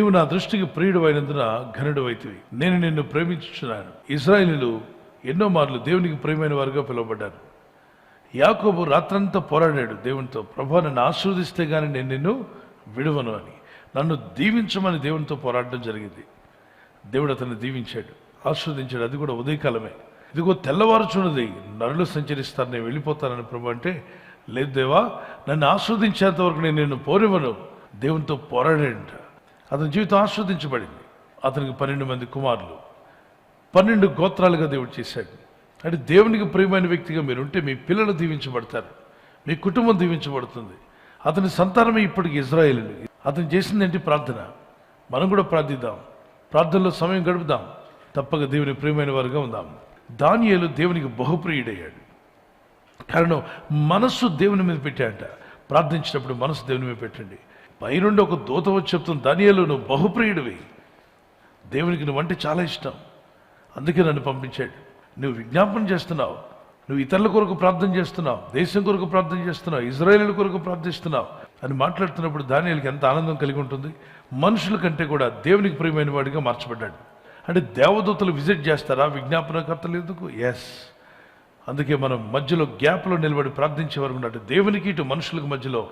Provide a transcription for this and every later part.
నీవు నా దృష్టికి ప్రియుడు అయినందున ఘనుడు అయితివి. నేను నిన్ను ప్రేమించుచున్నాను. ఇశ్రాయేలీయులు ఎన్నో మార్లు దేవునికి ప్రియమైన వారుగా పిలువబడ్డారు. యాకోబు రాత్రంతా పోరాడాడు దేవునితో, ప్రభా నన్ను ఆశీర్వదిస్తే గానీ నేను నిన్ను విడువను అని. నన్ను దీవించమని దేవునితో పోరాడడం జరిగింది. దేవుడు అతన్ని దీవించాడు, ఆశీర్వదించాడు. అది కూడా ఉదయకాలమే. ఇదిగో తెల్లవారుచున్నది, నరులు సంచరిస్తారు, నేను వెళ్ళిపోతానని ప్రభు అంటే, లేదు దేవా నన్ను ఆస్వాదించేంత వరకు నేను నిన్ను పోనివ్వను. దేవునితో పోరాడాడంట. అతని జీవితం ఆస్వాదించబడింది. అతనికి 12 మంది కుమారులు, 12 గోత్రాలుగా దేవుడు చేశాడు. అంటే దేవునికి ప్రియమైన వ్యక్తిగా మీరుంటే మీ పిల్లలు దీవించబడతారు, మీ కుటుంబం దీవించబడుతుంది. అతని సంతానమే ఇప్పటికి ఇశ్రాయేలీయులు. అతను చేసింది ఏంటి? ప్రార్థన. మనం కూడా ప్రార్థిద్దాం, ప్రార్థనలో సమయం గడుపుదాం, తప్పక దేవుని ప్రియమైన వారుగా ఉందాం. దానియేలు దేవునికి బహుప్రియుడయ్యాడు. కారణం మనస్సు దేవుని మీద పెట్టాడంట. ప్రార్థించినప్పుడు మనసు దేవుని మీద పెట్టండి. పైనుండి ఒక దూత వచ్చి చెప్తుంది, దానియేలు నువ్వు బహుప్రియుడివి, దేవునికి నువ్వంటే చాలా ఇష్టం, అందుకే నన్ను పంపించాడు. నువ్వు విజ్ఞాపన చేస్తున్నావు, నువ్వు ఇతరుల కొరకు ప్రార్థన చేస్తున్నావు, దేశం కొరకు ప్రార్థన చేస్తున్నావు, ఇశ్రాయేలీయుల కొరకు ప్రార్థిస్తున్నావు అని మాట్లాడుతున్నప్పుడు దానియేలుకి ఎంత ఆనందం కలిగి ఉంటుంది. మనుషుల కంటే కూడా దేవునికి ప్రియమైన వాడిగా మార్చబడ్డాడు. అంటే దేవదూతలు విజిట్ చేస్తారా విజ్ఞాపనకర్తలు ఎందుకు? ఎస్. అందుకే మనం మధ్యలో గ్యాప్లో నిలబడి ప్రార్థించేవారు ఉన్నట్టు దేవునికి ఇటు మనుషులకు మధ్యలో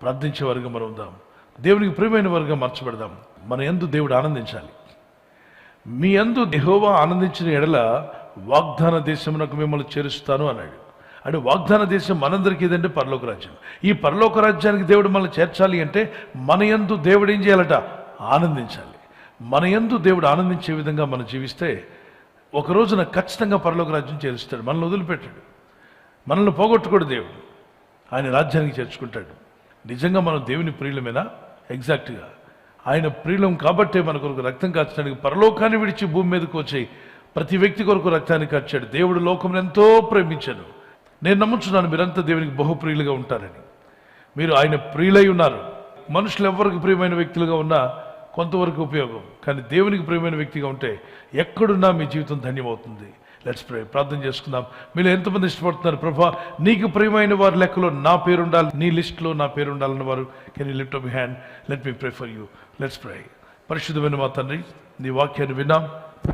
ప్రార్థించేవారుగా మనం ఉందాం. దేవునికి ప్రియమైన వారుగా మార్చబడదాం. మన యందు దేవుడు ఆనందించాలి. మీ యందు యెహోవా ఆనందించిన ఎడల వాగ్దాన దేశమునకు మిమ్మల్ని చేరుస్తాను అన్నాడు. అంటే వాగ్దాన దేశం మనందరికీ ఏదంటే పరలోక రాజ్యం. ఈ పరలోక రాజ్యానికి దేవుడు మనల్ని చేర్చాలి అంటే మన యందు దేవుడు ఏం చేయాలట? ఆనందించాలి. మన యందు దేవుడు ఆనందించే విధంగా మనం జీవిస్తే ఒక రోజున ఖచ్చితంగా పరలోక రాజ్యం చేరుస్తాడు. మనల్ని వదిలిపెట్టాడు, మనల్ని పోగొట్టుకోడు. దేవుడు ఆయన రాజ్యానికి చేర్చుకుంటాడు. నిజంగా మనం దేవుని ప్రియులమేనా? ఎగ్జాక్ట్గా ఆయన ప్రియులం కాబట్టే మన కొరకు రక్తం కాచడానికి పరలోకాన్ని విడిచి భూమి మీదకి వచ్చి ప్రతి వ్యక్తి కొరకు రక్తాన్ని కార్చాడు. దేవుడు లోకం ఎంతో ప్రేమించాడు. నేను నమ్ముచున్నాను మీరంతా దేవునికి బహుప్రియులుగా ఉంటారని. మీరు ఆయన ప్రియులై ఉన్నారు. మనుషులు ఎవరికి ప్రియమైన వ్యక్తులుగా ఉన్నా కొంతవరకు ఉపయోగం, కానీ దేవునికి ప్రియమైన వ్యక్తిగా ఉంటే ఎక్కడున్నా మీ జీవితం ధన్యమవుతుంది. Let's pray. ప్రార్థన చేసుకుందాం. మీరు ఎంతమంది ఇష్టపడుతున్నారు? ప్రభా నీకు ప్రియమైన వారి లెక్కలో నా పేరు ఉండాలి, నీ లిస్టులో నా పేరు ఉండాలన్న వారు can you lift up your hand? Let me pray for you. Let's pray. పరిశుద్ధమైన మా తండ్రి, నీ వాక్యాన్ని విన్నాం,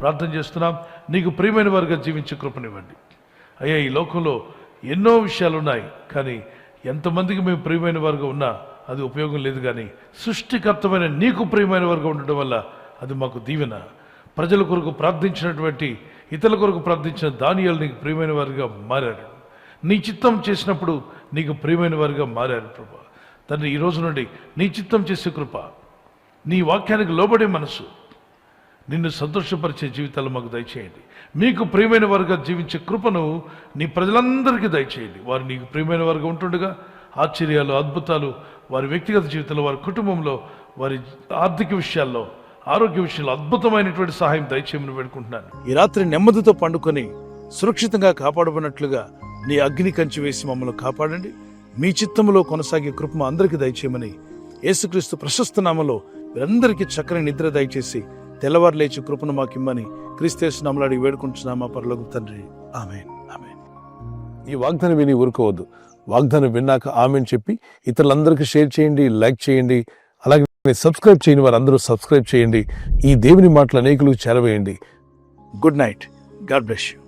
ప్రార్థన చేస్తున్నాం. నీకు ప్రియమైన వారుగా జీవించే కృపనివ్వండి అయ్యా. ఈ లోకంలో ఎన్నో విషయాలు ఉన్నాయి, కానీ ఎంతమందికి మేము ప్రియమైన వారుగా ఉన్నా అది ఉపయోగం లేదు. కానీ సృష్టికర్తమైన నీకు ప్రియమైన వారుగా ఉండడం వల్ల అది మాకు దీవెన. ప్రజల కొరకు ప్రార్థించినటువంటి, ఇతరుల కొరకు ప్రార్థించిన దానియేలు నీకు ప్రియమైన వారుగా మారారు. నీ చిత్తం చేసినప్పుడు నీకు ప్రియమైన వారుగా మారారు ప్రభా. తండ్రి, ఈ రోజు నుండి నీ చిత్తం చేసే కృప, నీ వాక్యానికి లోబడే మనసు, నిన్ను సంతోషపరిచే జీవితాలు మాకు దయచేయండి. మీకు ప్రియమైన వారుగా జీవించే కృపను నీ ప్రజలందరికీ దయచేయండి. వారు నీకు ప్రియమైన వారుగా ఉంటుండగా ఆశ్చర్యాలు, అద్భుతాలు వారి వ్యక్తిగత జీవితంలో, వారి కుటుంబంలో, వారి ఆర్థిక విషయాల్లో, ఆరోగ్య విషయంలో అద్భుతమైనటువంటి సహాయం దయచేయమని వేడుకుంటున్నాను. ఈ రాత్రి నెమ్మదితో పండుకొని సురక్షితంగా కాపాడబడినట్లుగా నీ అగ్ని కంచి వేసి మమ్మల్ని కాపాడండి. మీ చిత్తములో కొనసాగే కృప అందరికీ దయచేయమని యేసుక్రీస్తు ప్రశస్త నామములో వీరందరికీ చక్కని నిద్ర దయచేసి తెల్లవారు లేచి కృపను మాకిమ్మని క్రీస్తు నామములో అడిగి వేడుకుంటున్నాం మా పరలోక తండ్రి. ఆమేన్. ఆమేన్. ఈ వాగ్దానం విని ఊరుకోవద్దు. వాగ్దానం విన్నాక ఆమెన్ చెప్పి ఇతరులందరికీ షేర్ చేయండి, లైక్ చేయండి. అలాగే సబ్స్క్రైబ్ చేయని వారందరూ సబ్స్క్రైబ్ చేయండి. ఈ దేవుని మాటలు అనేకులకు చేరవేయండి. Good night. God bless you.